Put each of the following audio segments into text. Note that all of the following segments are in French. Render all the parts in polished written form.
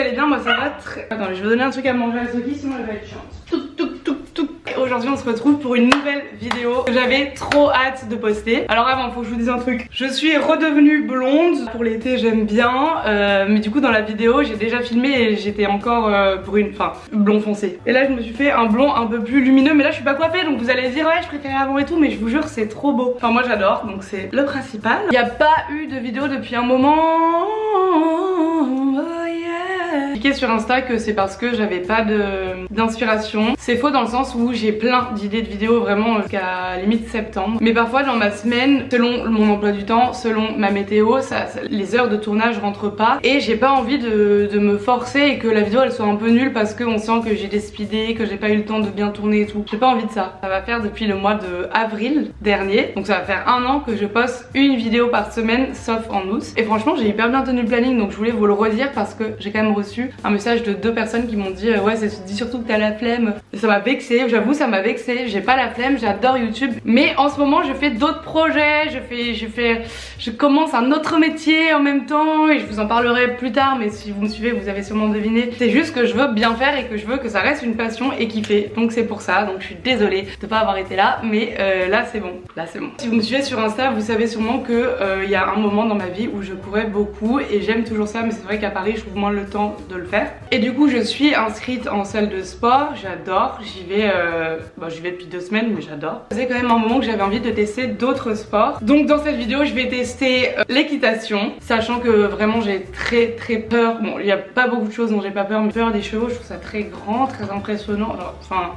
allez bien, moi ça va très... Attends, je vais donner un truc à manger à Sophie, sinon elle va être chiante. Touc, touc, touc, touc. Aujourd'hui on se retrouve pour une nouvelle vidéo que j'avais trop hâte de poster. Alors avant, faut que je vous dise un truc. Je suis redevenue blonde. Pour l'été j'aime bien, mais du coup dans la vidéo j'ai déjà filmé et j'étais encore blond foncé. Et là je me suis fait un blond un peu plus lumineux, mais là je suis pas coiffée, donc vous allez dire ouais je préférais avant et tout, mais je vous jure c'est trop beau. Enfin moi j'adore, donc c'est le principal. Il n'y a pas eu de vidéo depuis un moment. J'ai cliqué sur Insta que c'est parce que j'avais pas d'inspiration. C'est faux dans le sens où j'ai plein d'idées de vidéos vraiment jusqu'à limite septembre. Mais parfois dans ma semaine, selon mon emploi du temps, selon ma météo, les heures de tournage rentrent pas. Et j'ai pas envie de me forcer et que la vidéo elle soit un peu nulle parce qu'on sent que j'ai des speedés, que j'ai pas eu le temps de bien tourner et tout. J'ai pas envie de ça. Ça va faire depuis le mois de avril dernier. Donc ça va faire un an que je poste une vidéo par semaine sauf en août. Et franchement j'ai hyper bien tenu le planning, donc je voulais vous le redire parce que j'ai quand même reçu un message de 2 personnes qui m'ont dit ouais ça se dit surtout que t'as la flemme. Et ça m'a vexé, j'avoue ça m'a vexé. J'ai pas la flemme, j'adore YouTube, mais en ce moment je fais d'autres projets, je commence un autre métier en même temps et je vous en parlerai plus tard, mais si vous me suivez vous avez sûrement deviné. C'est juste que je veux bien faire et que je veux que ça reste une passion et kiffer, donc c'est pour ça. Donc je suis désolée de pas avoir été là, mais là c'est bon, là c'est bon. Si vous me suivez sur Insta vous savez sûrement que il y a un moment dans ma vie où je courais beaucoup et j'aime toujours ça, mais c'est vrai qu'à Paris je trouve moins le temps de le faire. Et du coup je suis inscrite en salle de sport, j'adore, j'y vais depuis 2 semaines, mais j'adore. C'est quand même un moment que j'avais envie de tester d'autres sports. Donc dans cette vidéo je vais tester l'équitation, sachant que vraiment j'ai très peur. Bon il n'y a pas beaucoup de choses dont j'ai pas peur, mais peur des chevaux, je trouve ça très grand, très impressionnant. Alors, enfin,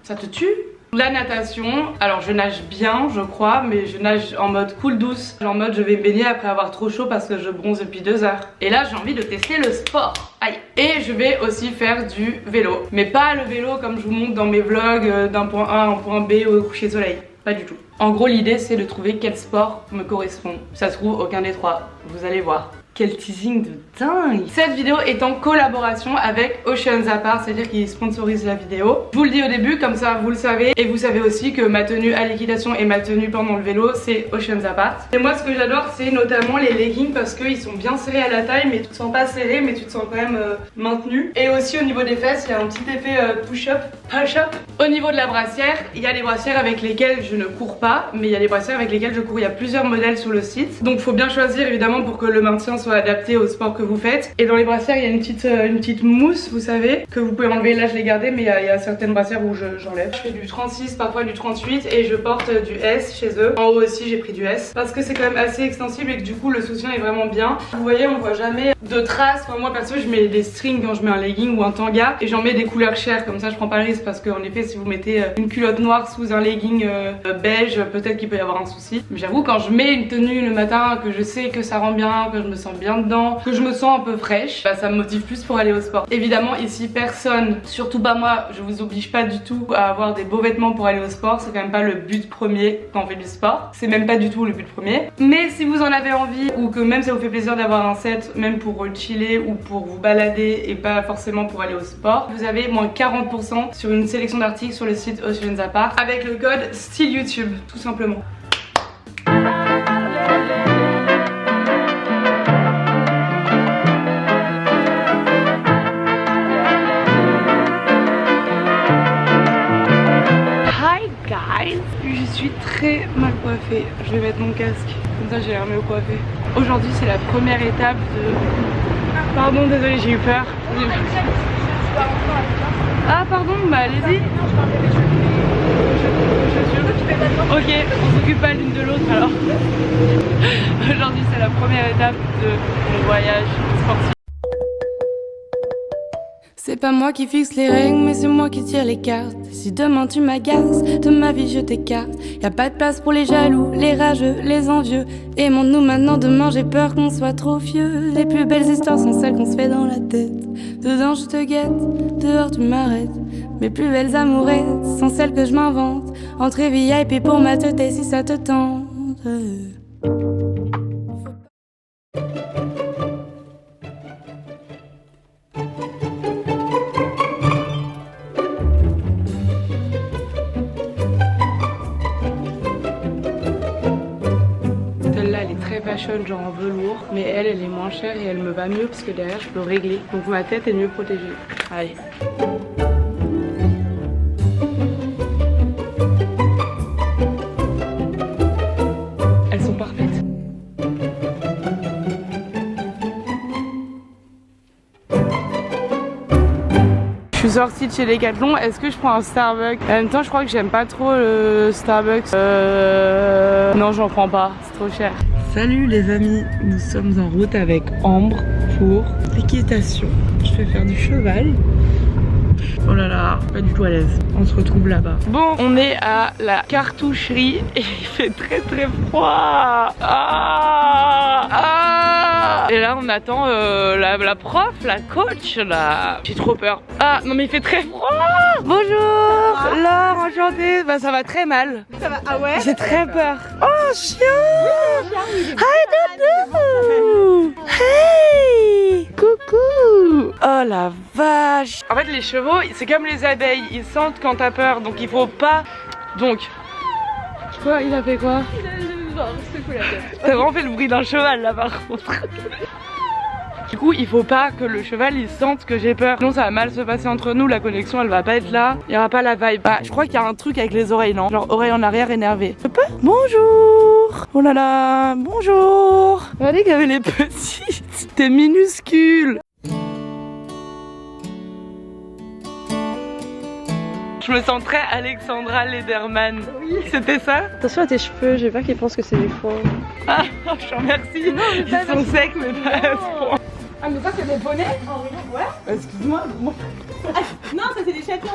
ça te tue. La natation, alors je nage bien je crois, mais je nage en mode cool douce, en mode je vais me baigner après avoir trop chaud parce que je bronze depuis 2 heures. Et là j'ai envie de tester le sport. Aïe. Et je vais aussi faire du vélo, mais pas le vélo comme je vous montre dans mes vlogs d'un point A à un point B au coucher soleil, pas du tout. En gros l'idée c'est de trouver quel sport me correspond. Ça se trouve aucun des 3, vous allez voir. Quel teasing de dingue! Cette vidéo est en collaboration avec Oceans Apart, c'est-à-dire qu'ils sponsorisent la vidéo. Je vous le dis au début, comme ça vous le savez. Et vous savez aussi que ma tenue à l'équitation et ma tenue pendant le vélo, c'est Oceans Apart. Et moi ce que j'adore c'est notamment les leggings parce qu'ils sont bien serrés à la taille, mais tu te sens pas serré, mais tu te sens quand même maintenu. Et aussi au niveau des fesses, il y a un petit effet push-up. Au niveau de la brassière, il y a des brassières avec lesquelles je ne cours pas, mais il y a des brassières avec lesquelles je cours. Il y a plusieurs modèles sur le site. Donc faut bien choisir évidemment pour que le maintien soit adapté au sport que vous faites. Et dans les brassières il y a une petite mousse, vous savez, que vous pouvez enlever. Là je l'ai gardée, mais il y a certaines brassières où j'enlève. Je fais du 36, parfois du 38 et je porte du S chez eux. En haut aussi j'ai pris du S parce que c'est quand même assez extensible et que du coup le soutien est vraiment bien. Vous voyez on voit jamais de traces. Enfin, moi perso je mets des strings quand je mets un legging ou un tanga et j'en mets des couleurs chères, comme ça je prends pas le risque parce qu'en effet si vous mettez une culotte noire sous un legging beige, peut-être qu'il peut y avoir un souci. Mais j'avoue quand je mets une tenue le matin, que je sais que ça rend bien, que je me sens bien dedans, que je me sens un peu fraîche, bah ça me motive plus pour aller au sport. Évidemment ici personne, surtout pas moi, je vous oblige pas du tout à avoir des beaux vêtements pour aller au sport, c'est quand même pas le but premier quand on fait du sport, c'est même pas du tout le but premier. Mais si vous en avez envie ou que même ça vous fait plaisir d'avoir un set, même pour chiller ou pour vous balader et pas forcément pour aller au sport, vous avez moins 40% sur une sélection d'articles sur le site Oceans Apart avec le code STYLEYouTube tout simplement. Je suis très mal coiffée, je vais mettre mon casque, comme ça j'ai l'air mieux coiffée. Aujourd'hui c'est la première étape de... Pardon, désolée, j'ai eu peur. Ah pardon, bah allez-y. Ok, on s'occupe pas l'une de l'autre alors. Aujourd'hui c'est la première étape de mon voyage sportif. C'est pas moi qui fixe les règles, mais c'est moi qui tire les cartes. Et si demain tu m'agaces, de ma vie je t'écarte. Y'a pas de place pour les jaloux, les rageux, les envieux. Aimons-nous maintenant, demain j'ai peur qu'on soit trop vieux. Les plus belles histoires sont celles qu'on se fait dans la tête. Dedans je te guette, dehors tu m'arrêtes. Mes plus belles amourettes sont celles que je m'invente. Entrée VIP pour ma tête si ça te tente. Celle-là elle est très fashion, genre en velours. Mais elle est moins chère et elle me va mieux parce que derrière je peux régler. Donc ma tête est mieux protégée. Allez. Elles sont parfaites. Je suis sortie de chez Decathlon, est-ce que je prends un Starbucks? En même temps je crois que j'aime pas trop le Starbucks. Non, j'en prends pas, c'est trop cher. Salut les amis, nous sommes en route avec Ambre pour l'équitation. Je vais faire du cheval. Oh là là, pas du tout à l'aise. On se retrouve là-bas. Bon, on est à la cartoucherie et il fait très froid. Et là on attend la prof, la coach là. J'ai trop peur. Ah non mais il fait très froid. Bonjour Laure, enchantée. Bah ça va très mal. Ça va, ah ouais? J'ai très peur. Oh chien. Hi Doudou. Hey. Coucou. Oh la vache. En fait les chevaux c'est comme les abeilles, ils sentent quand t'as peur, donc il faut pas. Donc. Quoi? Il a fait quoi? Il a secoué la tête. T'as vraiment fait le bruit d'un cheval là par contre. Du coup il faut pas que le cheval il sente que j'ai peur. Sinon ça va mal se passer entre nous, la connexion elle va pas être là. Il y aura pas la vibe. Ah je crois qu'il y a un truc avec les oreilles, non? Genre oreille en arrière énervée. Bonjour. Oh là là, bonjour. Regardez qu'elle avait les petites. T'es minuscule. Je me sens très Alexandra Lederman. Oui. C'était ça? Attention à tes cheveux, j'ai peur qu'ils pensent que c'est des foins. Ah, je te remercie. Non, ils sont secs mais pas à ce point. Ah mais ça c'est des bonnets? Ouais. Excuse-moi. Non, ça c'est des chatons.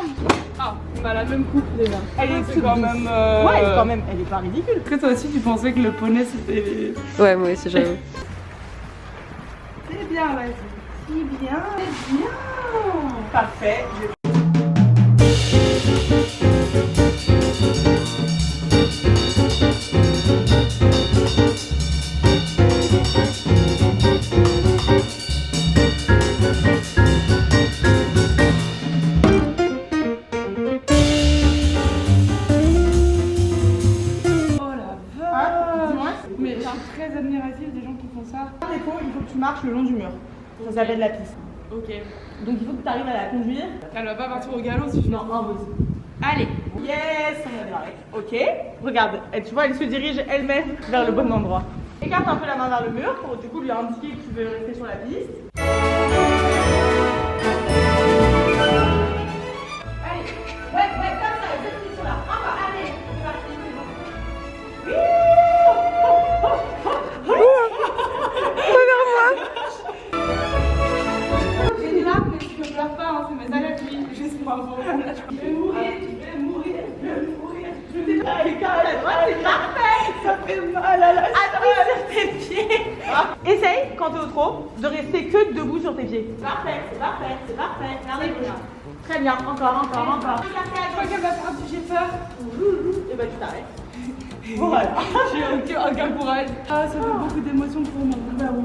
Ah, on a la même coupe déjà. Elle est c'est quand même. Ouais, elle est quand même, elle est pas ridicule. Est-ce que toi aussi tu pensais que le poney c'était. Ouais, moi aussi j'avoue. C'est bien, vas-y. C'est bien, c'est bien. Parfait. Très admiratif des gens qui font ça. Par défaut, il faut que tu marches le long du mur. Ça s'appelle la piste. Ok. Donc il faut que tu arrives à la conduire. Elle va pas partir au galop si tu. Non, impossible. Allez. Yes, on a démarré. Ok. Regarde, tu vois, elle se dirige elle-même vers le bon endroit. Écarte un peu la main vers le mur pour du coup lui indiquer que tu veux rester sur la piste. Allez. Ouais, comme ça, cette là. Encore, allez. C'est parti, c'est bon. J'ai des larmes, mais je ne pleure pas, hein, c'est mes allergies. Juste pour avoir je vais mourir, je vais mourir, je vais mourir. Je vais aller à la droite, c'est parfait. Ça fait mal à la appuie sur tes pieds. Essaye, quand t'es au trot, de rester que debout sur tes pieds. Parfait, c'est parfait, c'est parfait. Regardez bien. Très bien, encore. Je crois qu'elle va faire du j'ai peur. Et bah tu t'arrêtes. Voilà. J'ai aucun courage. Ah, ça fait beaucoup d'émotions pour moi.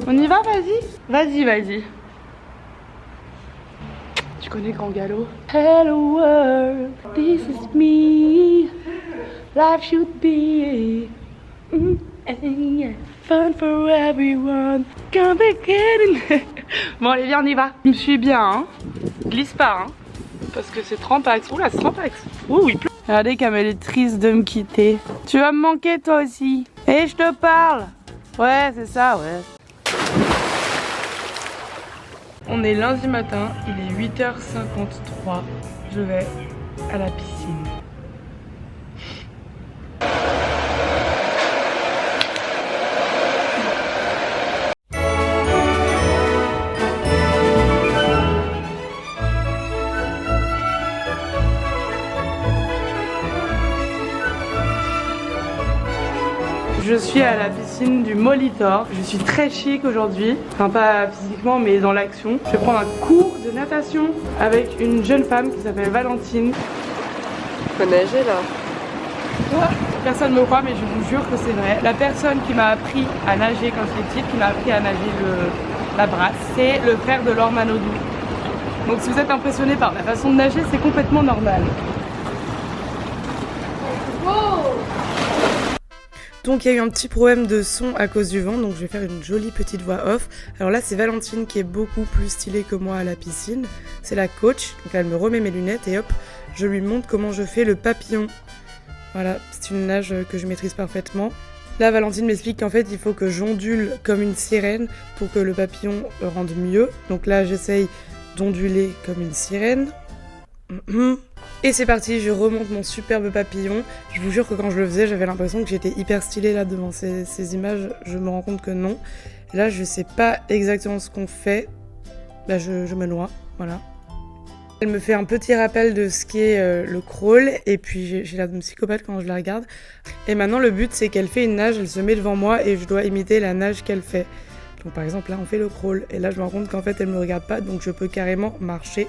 On y va, vas-y. Vas-y. Tu connais Grand Galop? Hello world, this is me. Life should be fun for everyone. Come again. Bon allez, viens, on y va. Je me suis bien, hein. Glisse pas, hein. Parce que c'est 30 axes. Oula, c'est 30 axes. Ouh, il pleut. Regardez comme elle est triste de me quitter. Tu vas me manquer toi aussi. Et je te parle. Ouais, c'est ça, ouais. On est lundi matin, il est 8h53. Je vais à la piscine. Je suis à la piscine du Molitor. Je suis très chic aujourd'hui. Enfin pas physiquement mais dans l'action. Je vais prendre un cours de natation avec une jeune femme qui s'appelle Valentine. Faut nager là. Personne me croit mais je vous jure que c'est vrai. La personne qui m'a appris à nager quand j'étais petite, qui m'a appris à nager la brasse, c'est le frère de Laure Manodou. Donc si vous êtes impressionné par la façon de nager, c'est complètement normal. Donc il y a eu un petit problème de son à cause du vent, donc je vais faire une jolie petite voix off. Alors là c'est Valentine qui est beaucoup plus stylée que moi à la piscine, c'est la coach, donc elle me remet mes lunettes et hop, je lui montre comment je fais le papillon. Voilà, c'est une nage que je maîtrise parfaitement. Là Valentine m'explique qu'en fait il faut que j'ondule comme une sirène pour que le papillon rende mieux. Donc là j'essaye d'onduler comme une sirène. Et c'est parti, je remonte mon superbe papillon. Je vous jure que quand je le faisais, j'avais l'impression que j'étais hyper stylée là devant ces images. Je me rends compte que non. Et là, je sais pas exactement ce qu'on fait. Là, je me noie, voilà. Elle me fait un petit rappel de ce qu'est le crawl. Et puis, j'ai l'air d'une psychopathe quand je la regarde. Et maintenant, le but, c'est qu'elle fait une nage, elle se met devant moi et je dois imiter la nage qu'elle fait. Donc, par exemple, là, on fait le crawl. Et là, je me rends compte qu'en fait, elle me regarde pas. Donc, je peux carrément marcher.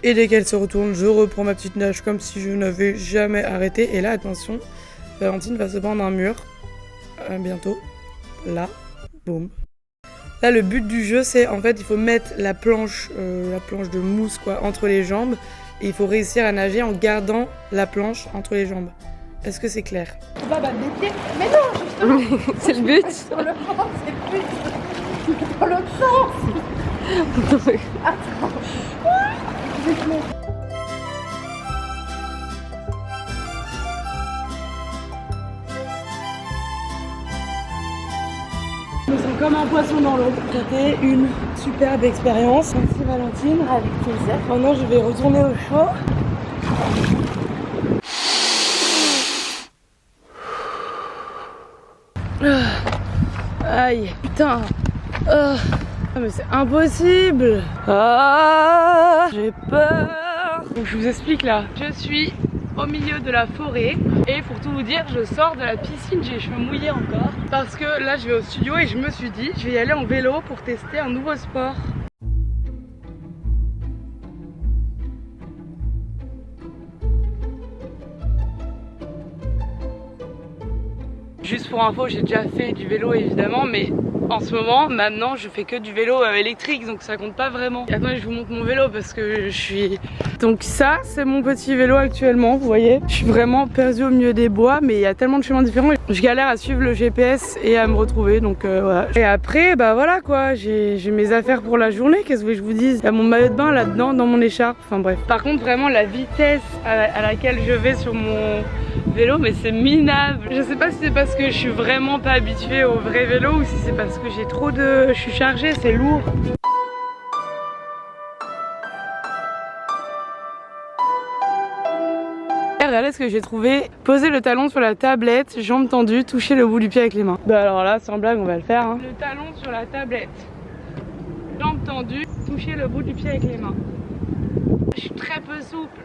Et dès qu'elle se retourne, je reprends ma petite nage comme si je n'avais jamais arrêté. Et là, attention, Valentine va se prendre un mur. Bientôt. Là. Boum. Là, le but du jeu, c'est en fait, il faut mettre la planche de mousse quoi, entre les jambes. Et il faut réussir à nager en gardant la planche entre les jambes. Est-ce que c'est clair? Bah, des pieds. Mais non, justement. C'est le but. Sur le ventre, c'est le but. Dans l'autre sens. Attends. Je me sens comme un poisson dans l'eau. C'était une superbe expérience. Merci Valentine. Avec plaisir. Maintenant je vais retourner au chaud. Aïe, putain. Ah, mais c'est impossible. Ah, j'ai peur. Donc je vous explique là. Je suis au milieu de la forêt et pour tout vous dire, je sors de la piscine, j'ai les cheveux mouillés encore parce que là je vais au studio et je me suis dit je vais y aller en vélo pour tester un nouveau sport. Juste pour info, j'ai déjà fait du vélo évidemment, mais en ce moment, maintenant, je fais que du vélo électrique, donc ça compte pas vraiment. Et attendez, je vous montre mon vélo parce que je suis... Donc ça, c'est mon petit vélo actuellement, vous voyez. Je suis vraiment perdue au milieu des bois, mais il y a tellement de chemins différents. Je galère à suivre le GPS et à me retrouver, donc voilà. Et après, bah voilà quoi, j'ai mes affaires pour la journée, qu'est-ce que je vous dise. Il y a mon maillot de bain là-dedans, dans mon écharpe, enfin bref. Par contre, vraiment, la vitesse à laquelle je vais sur mon vélo, mais c'est minable. Je sais pas si c'est parce que je suis vraiment pas habituée au vrai vélo ou si c'est parce que j'ai trop de... Je suis chargée, c'est lourd. Regardez ce que j'ai trouvé. Poser le talon sur la tablette, jambes tendues, toucher le bout du pied avec les mains. Bah alors là, sans blague, on va le faire. Hein. Le talon sur la tablette, jambes tendues, toucher le bout du pied avec les mains. Je suis très peu souple.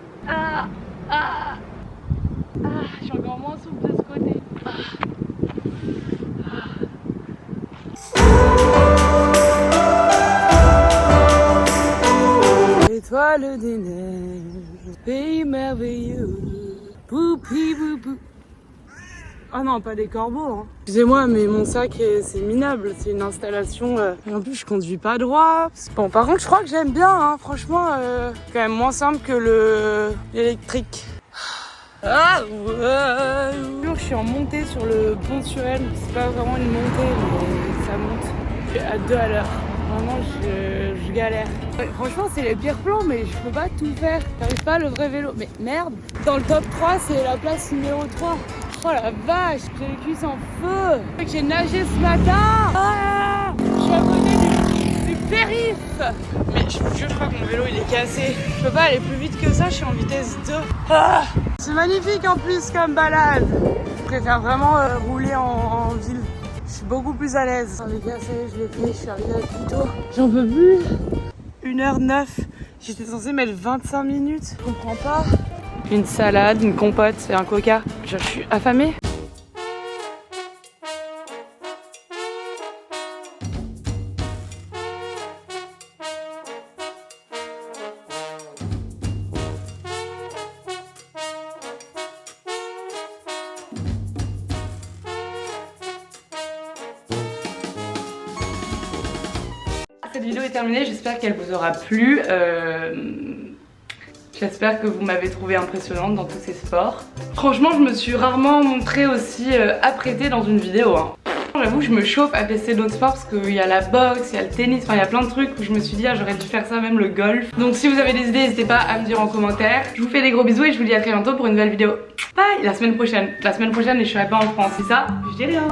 Je suis encore moins souple de ce côté. Étoile des neiges, pays merveilleux, poupi boupou. Ah non, pas des corbeaux. Hein. Excusez-moi, mais mon sac, c'est minable. C'est une installation. Et en plus, je conduis pas droit. Bon, par contre, je crois que j'aime bien. Hein. Franchement, c'est quand même moins simple que l'électrique. Ah ouais. Je suis en montée sur le pont sur elle. C'est pas vraiment une montée, mais ça monte. Je suis à 2 à l'heure. Vraiment, je galère. Franchement, c'est les pires plans, mais je peux pas tout faire. J'arrive pas le vrai vélo. Mais merde, dans le top 3, c'est la place numéro 3. Oh la vache, j'ai les cuisses en feu. J'ai nagé ce matin. Ah, je suis à côté du périph. Mais je vous jure, je crois que mon vélo il est cassé. Je peux pas aller plus vite que ça, je suis en vitesse 2. Ah, c'est magnifique en plus comme balade. Je préfère vraiment rouler en ville. Je suis beaucoup plus à l'aise. On est cassé, je l'ai fait, je suis arrivée à Quito. J'en peux plus. 1h09. J'étais censée mettre 25 minutes. Je comprends pas. Une salade, une compote et un coca. Je suis affamée. Cette vidéo est terminée, j'espère qu'elle vous aura plu. J'espère que vous m'avez trouvé impressionnante dans tous ces sports. Franchement, je me suis rarement montrée aussi apprêtée dans une vidéo. Hein. J'avoue que je me chauffe à tester d'autres sports parce qu'il y a la boxe, il y a le tennis, enfin il y a plein de trucs où je me suis dit ah j'aurais dû faire ça, même le golf. Donc si vous avez des idées, n'hésitez pas à me dire en commentaire. Je vous fais des gros bisous et je vous dis à très bientôt pour une nouvelle vidéo. Bye. La semaine prochaine et je serai pas en France, c'est ça? Je dis rien.